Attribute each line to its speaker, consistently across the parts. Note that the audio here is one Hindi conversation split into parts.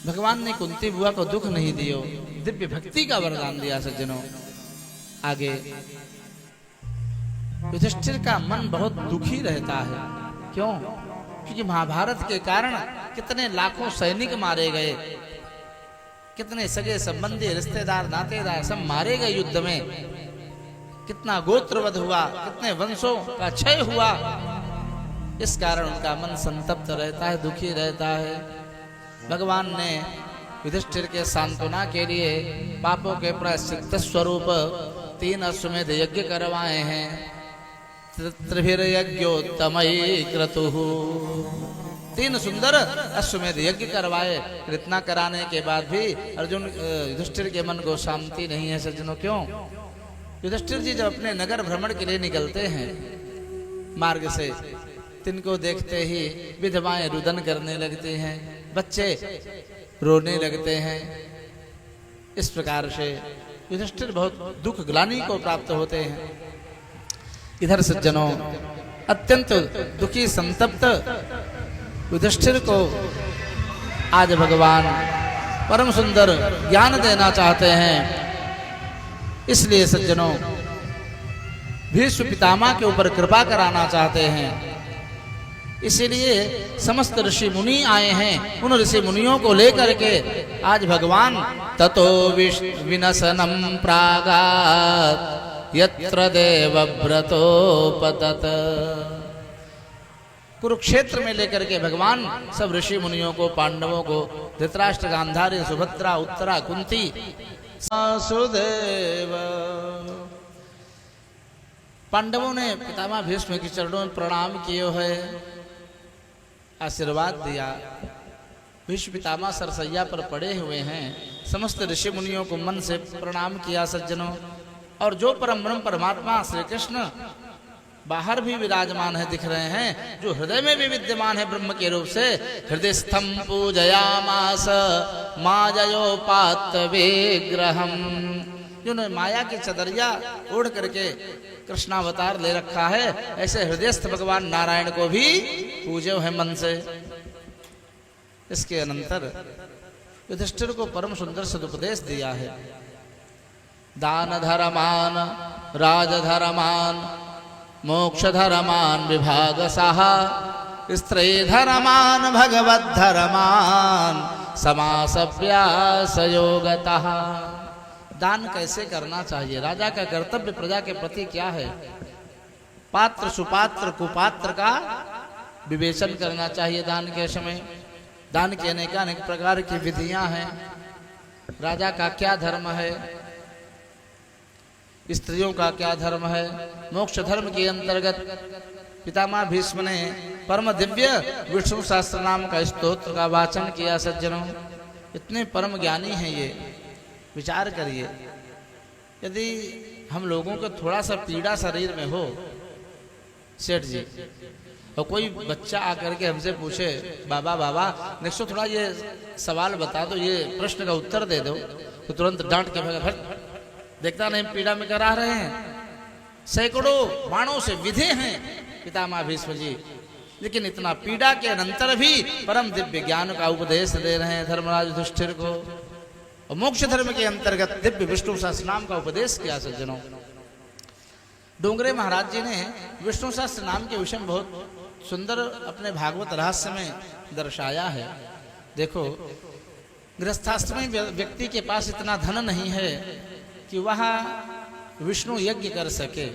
Speaker 1: भगवान ने कुंती बुआ को दुख नहीं दियो, दिव्य भक्ति का वरदान दिया सज्जनों। आगे युधिष्ठिर का मन बहुत दुखी रहता है। क्यों? क्योंकि महाभारत के कारण कितने लाखों सैनिक मारे गए, कितने सगे संबंधी रिश्तेदार नातेदार सब मारे गए युद्ध में, कितना गोत्रवध हुआ, कितने वंशों का क्षय हुआ। इस कारण उनका मन संतप्त रहता है, दुखी रहता है। भगवान ने युधिष्ठिर के सांत्वना के लिए पापों के प्रायश्चित स्वरूप 3 अश्वमेध यज्ञ करवाए हैं। त्रिभिर्यज्ञोत्तमैः क्रतुः, 3 सुंदर अश्वमेध यज्ञ करवाए। इतना कराने के बाद भी अर्जुन युधिष्ठिर के मन को शांति नहीं है सज्जनों। क्यों? युधिष्ठिर जी जब अपने नगर भ्रमण के लिए निकलते हैं, मार्ग से तिनको देखते ही विधवाएं रुदन करने लगती हैं, बच्चे रोने लगते हैं। इस प्रकार से युधिष्ठिर बहुत दुख ग्लानि को प्राप्त होते हैं। इधर सज्जनों अत्यंत दुखी संतप्त युधिष्ठिर को आज भगवान परम सुंदर ज्ञान देना चाहते हैं। इसलिए सज्जनों भीष्म पितामह के ऊपर कृपा कराना चाहते हैं। इसीलिए समस्त ऋषि मुनि आए हैं। उन ऋषि मुनियों को लेकर के आज भगवान ततो विनशनम प्रागात् यत्र देवव्रतोपतत, कुरुक्षेत्र में लेकर के भगवान सब ऋषि मुनियों को, पांडवों को, धृतराष्ट्र, गांधारी, सुभद्रा, उत्तरा, कुंती, वासुदेव, पांडवों ने पितामह भीष्म के चरणों में प्रणाम किए है, आशीर्वाद दिया। भीष्म पितामह सरसैया पर पड़े हुए हैं। समस्त ऋषि मुनियों को मन से प्रणाम किया सज्जनों। और जो परम ब्रह्म परमात्मा श्री कृष्ण बाहर भी विराजमान है, दिख रहे हैं, जो हृदय में भी विद्यमान है ब्रह्म के रूप से, हृदय स्थम पूजयामास माजयोपात विग्रहम, जिन्होंने माया की चदरिया ओढ़ करके कृष्णावतार ले रखा है, ऐसे हृदयस्थ भगवान नारायण को भी पूजे है मन से। इसके अनंतर युधिष्ठिर को परम सुंदर सदुपदेश दिया है। दान धर्मान राजधर्मान मोक्ष धर्मान विभाग साहा, स्त्री धर्मान भगवत धर्मान समासव्यास योगतः। दान कैसे करना चाहिए, राजा का कर्तव्य प्रजा के प्रति क्या है, पात्र सुपात्र कुपात्र का विवेचन करना चाहिए दान के समय। दान के अनेक प्रकार की विधियां हैं। राजा का क्या धर्म है, स्त्रियों का क्या धर्म है। मोक्ष धर्म के अंतर्गत पितामह भीष्म ने परम दिव्य विष्णु सहस्त्र नाम का स्तोत्र का वाचन किया सज्जनों। इतने परम ज्ञानी हैं ये, विचार करिए। यदि हम लोगों को थोड़ा सा पीड़ा शरीर में हो सेठ जी, और कोई बच्चा आकर के हमसे पूछे बाबा बाबा नेक्स्ट थोड़ा ये सवाल बता दो, ये प्रश्न का उत्तर दे दो, तो तुरंत डांट के भागा, देखता नहीं पीड़ा में करा रहे हैं। सैकड़ों बाणों से विधे हैं पितामह भीष्म जी, लेकिन इतना पीड़ा के अनंतर भी परम दिव्य ज्ञान का उपदेश दे रहे हैं धर्मराज युधिष्ठिर को। और मोक्ष धर्म के अंतर्गत दिव्य विष्णु सहस्त्र नाम का उपदेश किया सज्जनों। डोंगरे महाराज जी ने विष्णु सहस्त्र नाम के विषय में बहुत सुंदर अपने भागवत रहस्य में दर्शाया है। देखो, गृहस्थाश्रम में व्यक्ति के पास इतना धन नहीं है कि वह विष्णु यज्ञ कर सके,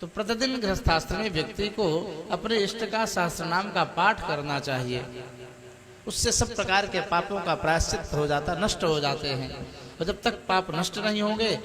Speaker 1: तो प्रतिदिन गृहस्थाश्रम में व्यक्ति को अपने इष्ट का सहस्त्र नाम का पाठ करना चाहिए। उससे सब प्रकार के पापों का प्रायश्चित हो जाता, नष्ट हो जाते हैं। और जब तक पाप नष्ट नहीं होंगे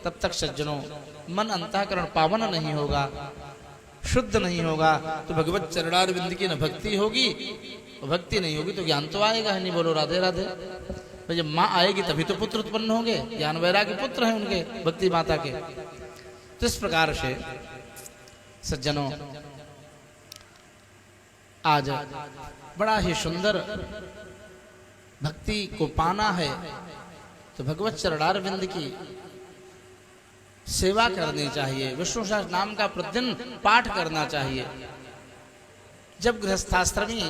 Speaker 1: तब तक सज्जनों मन अंतःकरण पावन नहीं होगा, शुद्ध नहीं होगा, तो भगवत चरणारविंद की न भक्ति होगी, और भक्ति नहीं होगी तो ज्ञान तो आएगा ही नहीं। बोलो राधे राधे। तो जब माँ आएगी तभी तो पुत्र उत्पन्न होंगे, ज्ञान वैराग्य पुत्र हैं उनके, भक्ति माता के। तो इस प्रकार से सज्जनों आज बड़ा ही सुंदर भक्ति को पाना है तो भगवत चरणारविंद की सेवा करनी चाहिए, विष्णु सहस्त्र नाम का प्रतिदिन पाठ करना चाहिए। जब गृहस्थाश्रमी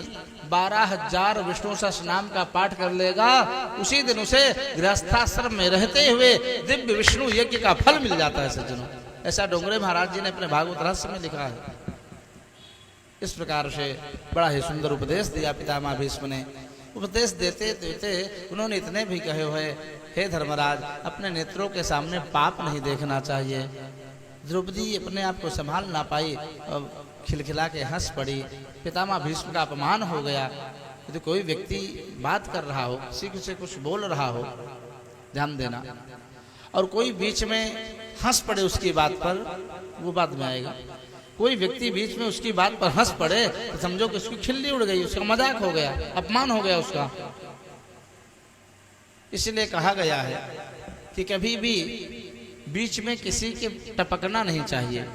Speaker 1: 12,000 विष्णु सहस्त्र नाम का पाठ कर लेगा, उसी दिन उसे गृहस्थाश्रम में रहते हुए दिव्य विष्णु यज्ञ का फल मिल जाता है सज्जनों। ऐसा डोंगरे महाराज जी ने अपने भागवत रहस्य में लिखा है। इस प्रकार से बड़ा ही सुंदर उपदेश दिया पितामह भीष्म ने। उपदेश देते देते उन्होंने इतने भी कहे हुए, हे धर्मराज, अपने नेत्रों के सामने पाप नहीं देखना चाहिए। द्रौपदी अपने आप को संभाल ना पाई और खिलखिला के हंस पड़ी। पितामह भीष्म का अपमान हो गया। यदि कोई व्यक्ति बात कर रहा हो, किसी से कुछ बोल रहा हो, ध्यान देना, और कोई बीच में हंस पड़े उसकी बात पर, वो बाद में आएगा। कोई व्यक्ति बीच में उसकी बात पर हंस पड़े तो समझो कि उसकी खिल्ली उड़ गई, उसका मजाक हो गया, अपमान हो गया उसका। इसलिए कहा गया है कि कभी भी बीच में किसी के टपकना नहीं चाहिए,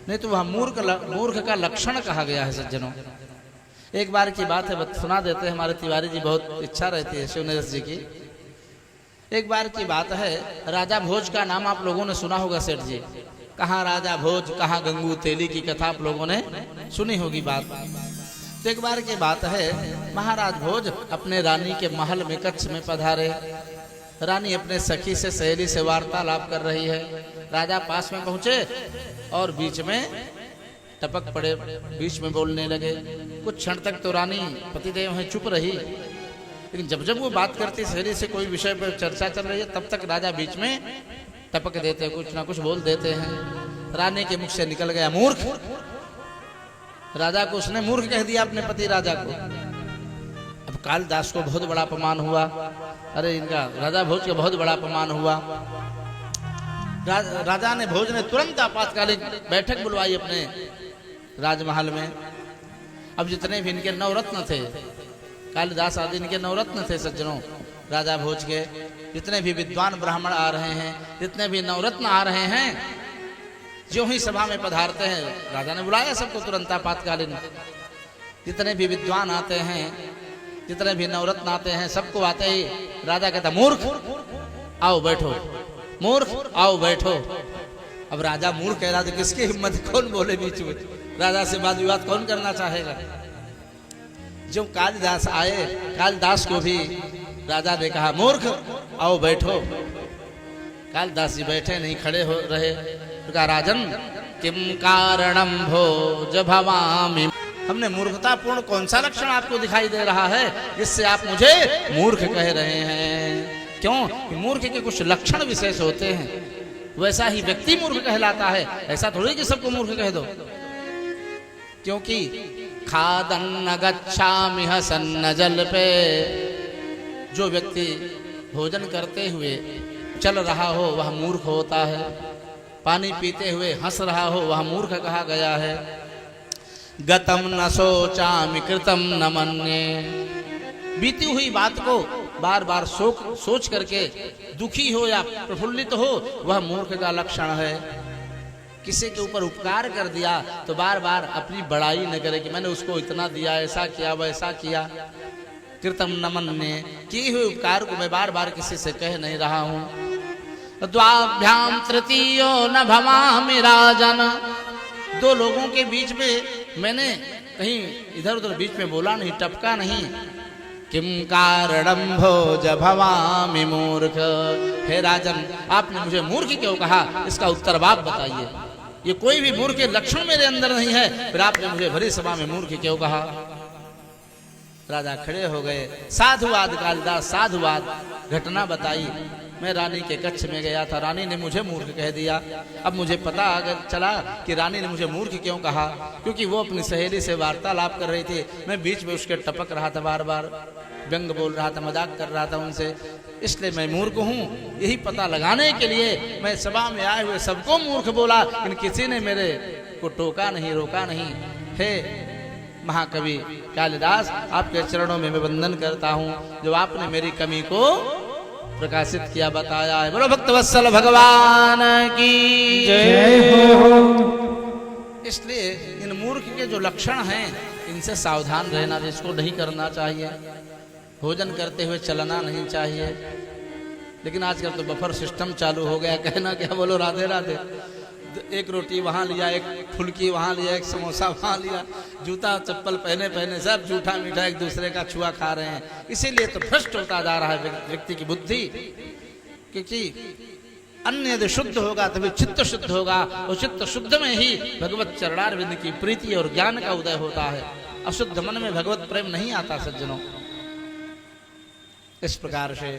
Speaker 1: नहीं तो वह मूर्ख का लक्षण कहा गया है सज्जनों। एक बार की बात है, सुना देते हैं, हमारे तिवारी जी बहुत इच्छा रहती है शिवनरेश जी की। एक बार की बात है, राजा भोज का नाम आप लोगों ने सुना होगा सेठ जी। कहाँ राजा भोज, कहाँ गंगू तेली की कथा आप लोगों ने सुनी होगी बात। तो एक बार की बात है, महाराज भोज अपने रानी के महल में कच्छ में पधारे। रानी अपने सखी से, सहेली से वार्तालाप कर रही है। राजा पास में पहुंचे और बीच में टपक पड़े, बीच में बोलने लगे। कुछ क्षण तक तो रानी पतिदेव हैं चुप रही, लेकिन जब जब वो बात करती सहेली से, कोई विषय पर चर्चा चल रही है, तब तक राजा बीच में टपक देते, कुछ ना कुछ बोल देते हैं। रानी के मुख से निकल गया मूर्ख। राजा को उसने मूर्ख कह दिया, अपने पति राजा को। अब कालिदास को बहुत बड़ा अपमान हुआ। अरे इनका राजा भोज का बहुत बड़ा अपमान हुआ। राजा ने, भोज ने तुरंत आपातकालीन बैठक बुलवाई अपने राजमहल में। अब जितने भी इनके नवरत्न थे, कालिदास आदि इनके नवरत्न थे सज्जनों, राजा भोज के जितने भी विद्वान ब्राह्मण आ रहे हैं, जितने भी नवरत्न आ रहे हैं, जो ही सभा में पधारते हैं, राजा ने बुलाया सबको तुरंत आपातकालीन। जितने भी विद्वान आते हैं, जितने भी नवरत्न आते हैं, सबको आते ही राजा कहता, मूर्ख आओ बैठो, मूर्ख आओ बैठो। अब राजा मूर्ख कह रहा था, किसकी हिम्मत, कौन बोले बीच में, राजा से वाद विवाद कौन करना चाहेगा। जो कालिदास आए, कालिदास को भी राजा ने कहा, मूर्ख आओ बैठो। कालिदास जी बैठे नहीं, खड़े हो रहे। तो कहा, राजन किम कारणम भोज भवामि। हमने मूर्खतापूर्ण कौन सा लक्षण आपको दिखाई दे रहा है जिससे आप मुझे मूर्ख कह रहे हैं? क्यों? कि मूर्ख के कुछ लक्षण विशेष होते हैं, वैसा ही व्यक्ति मूर्ख कहलाता है। ऐसा थोड़ी कि सबको मूर्ख कह दो। क्योंकि खादन्न गच्छामि हसन्न जल पे, जो व्यक्ति भोजन करते हुए चल रहा हो वह मूर्ख होता है। पानी पीते हुए हंस रहा हो वह मूर्ख कहा गया है। गतम न सोचामि कृतम न मन्ये, बीती हुई बात को बार बार सोच करके दुखी हो या प्रफुल्लित हो, वह मूर्ख का लक्षण है। किसी के ऊपर उपकार कर दिया तो बार बार अपनी बड़ाई न करे कि मैंने उसको इतना दिया, ऐसा किया, वैसा किया। कृतम न मन्ये, किए हुए उपकार को मैं बार बार किसी से कह नहीं रहा हूँ। द्वाभ्याम तृतीयो न भवामि राजन, दो लोगों के बीच में मैंने कहीं इधर उधर बीच में बोला नहीं, टपका नहीं। किम कारणम भोज भवामि मूर्ख, हे राजन आपने मुझे मूर्ख क्यों कहा, इसका उत्तर आप बताइए। ये कोई भी मूर्ख के लक्षण मेरे अंदर नहीं है, फिर आपने मुझे भरी सभा में मूर्ख क्यों कहा? राजा खड़े हो गए। साधुवाद, कालिदास साधुवाद घटना बताई। मैं रानी के कक्ष में गया था, रानी ने मुझे मूर्ख कह दिया। अब मुझे पता अगर चला कि रानी ने मुझे मूर्ख क्यों कहा, क्योंकि वो अपनी सहेली से वार्तालाप कर रही थी, मैं बीच में उसके टपक रहा था, बार बार व्यंग बोल रहा था, मजाक कर रहा था उनसे, इसलिए मैं मूर्ख हूँ। यही पता लगाने के लिए मैं सभा में आए हुए सबको मूर्ख बोला, लेकिन किसी ने मेरे को टोका नहीं, रोका नहीं। हे महाकवि कालिदास, आपके चरणों में मैं वंदन करता हूँ जो आपने मेरी कमी को प्रकाशित किया, बताया है। बोलो भक्तवत्सल भगवान की जय हो। इसलिए इन मूर्ख के जो लक्षण हैं इनसे सावधान रहना, इसको नहीं करना चाहिए। भोजन करते हुए चलना नहीं चाहिए। लेकिन आजकल तो बफर सिस्टम चालू हो गया, कहना क्या, बोलो राधे राधे। एक रोटी वहाँ लिया, एक फुल्की वहाँ लिया, एक समोसा वहाँ लिया, जूता चप्पल पहने पहने सब झूठा मीठा एक दूसरे का छुआ खा रहे हैं। इसीलिए तो भ्रष्ट होता जा रहा है व्यक्ति की बुद्धि, क्योंकि अन्न यदि शुद्ध होगा तभी चित्त शुद्ध होगा, और चित्त शुद्ध में ही भगवत चरणारविंद की प्रीति और ज्ञान का उदय होता है। अशुद्ध मन में भगवत प्रेम नहीं आता सज्जनों। इस प्रकार से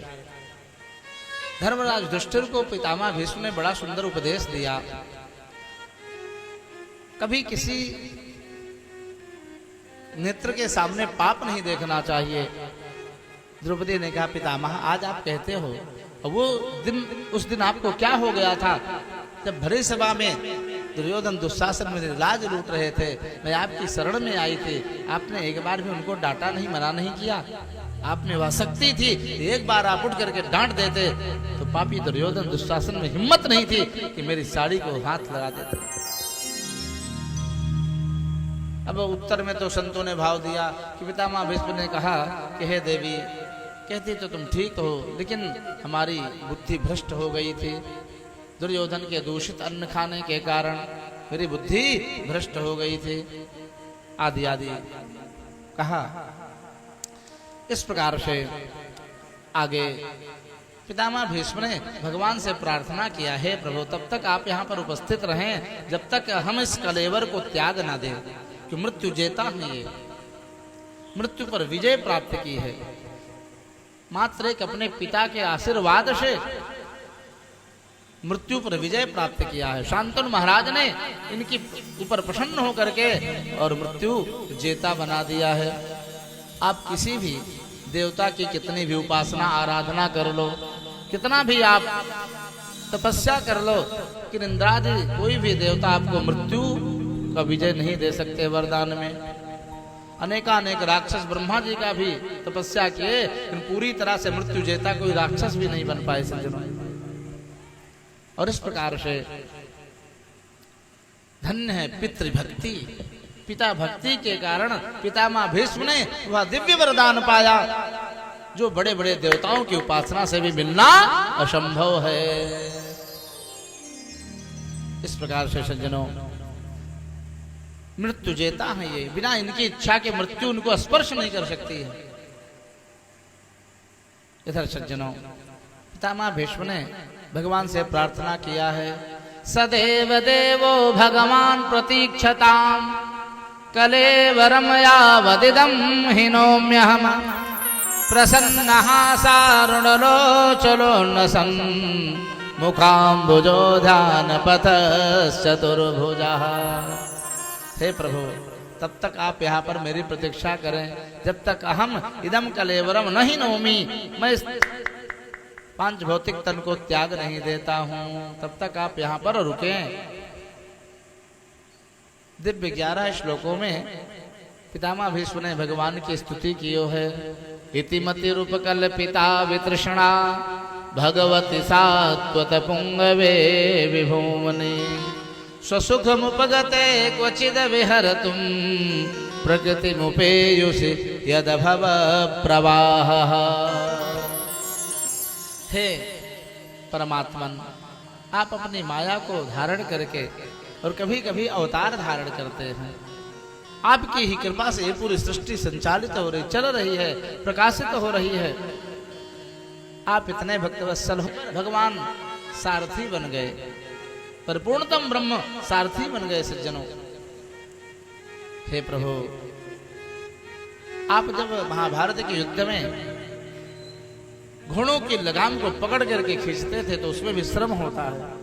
Speaker 1: धर्मराज युधिष्ठिर को पितामह भीष्म ने बड़ा सुंदर उपदेश दिया। कभी किसी नेत्र के सामने पाप नहीं देखना चाहिए। द्रौपदी ने कहा, पितामह आज आप कहते हो, वो दिन, उस दिन आपको क्या हो गया था जब भरी सभा में दुर्योधन दुशासन में लाज लूट रहे थे, मैं आपकी शरण में आई थी, आपने एक बार भी उनको डांटा नहीं, मना नहीं किया। आप में वह शक्ति थी, एक बार आप उठ करके डांट देते तो पापी दुर्योधन दुशासन में हिम्मत नहीं थी कि मेरी साड़ी को हाथ लगा देते। अब उत्तर में तो संतों ने भाव दिया कि पितामह भीष्म ने कहा कि हे देवी, कहती तो तुम ठीक हो, लेकिन हमारी बुद्धि भ्रष्ट हो गई थी। दुर्योधन के दूषित अन्न खाने के कारण मेरी बुद्धि भ्रष्ट हो गई थी, आदि आदि कहा। इस प्रकार से आगे पितामह भीष्म ने भगवान से प्रार्थना किया, हे प्रभु, तब तक आप यहाँ पर उपस्थित रहें जब तक हम इस कलेवर को त्याग ना दें, कि मृत्यु जेता है, ये मृत्यु पर विजय प्राप्त की है। मात्र एक अपने पिता के आशीर्वाद से मृत्यु पर विजय प्राप्त किया है। शांतनु महाराज ने इनकी ऊपर प्रसन्न होकर के और मृत्यु जेता बना दिया है। आप किसी भी देवता की कितनी भी उपासना आराधना कर लो, कितना भी आप तपस्या कर लो, कि इंद्रादि कोई भी देवता आपको मृत्यु का विजय नहीं दे सकते वरदान में। अनेकानेक राक्षस ब्रह्मा जी का भी तपस्या किए, लेकिन पूरी तरह से मृत्यु जेता कोई राक्षस भी नहीं बन पाए सज्जनों। और इस प्रकार से धन्य है पितृभक्ति, पिता भक्ति के कारण पितामह भीष्म ने वह दिव्य वरदान पाया जो बड़े बड़े देवताओं की उपासना से भी मिलना असंभव है। इस प्रकार से सज्जनों, मृत्यु जेता है ये, बिना इनकी इच्छा के मृत्यु उनको स्पर्श नहीं कर सकती है। इधर सज्जनों, पितामह भीष्म ने भगवान से प्रार्थना किया है, सदैव देवो भगवान प्रतीक्षताम कलेवरम यावदिदं हिनोम्यहम प्रसन्नः सारुणलोचनो न सन् मुखाम्बुजो ध्यानपथश्चतुर्भुजः। हे प्रभु, तब तक आप यहाँ पर मेरी प्रतीक्षा करें जब तक अहम इदम कलेवरम नहीं नौमी, मैं इस पांच भौतिक तन को त्याग नहीं देता हूँ, तब तक आप यहाँ पर रुकें। दिव्य 11 श्लोकों में पितामह भीष्म ने भगवान की स्तुति की है। इतिमति रूपकल्पिता वितृष्णा भगवती सात्वत पुंगवे विभुवने स्वसुखमुपगते क्वचिद विहरतुम प्रकृति मुपेयुषि यदभव प्रवाह। हे परमात्मन, आप अपनी माया को धारण करके और कभी कभी अवतार धारण करते हैं। आपकी ही कृपा से ये पूरी सृष्टि संचालित हो रही, चल रही है, प्रकाशित हो रही है। आप इतने भक्तवत्सल हो, भगवान सारथी बन गए, परिपूर्णतम ब्रह्म सारथी बन गए सज्जनों। हे प्रभु, आप जब महाभारत के युद्ध में घोड़ों की लगाम को पकड़ करके खींचते थे तो उसमें भी श्रम होता है।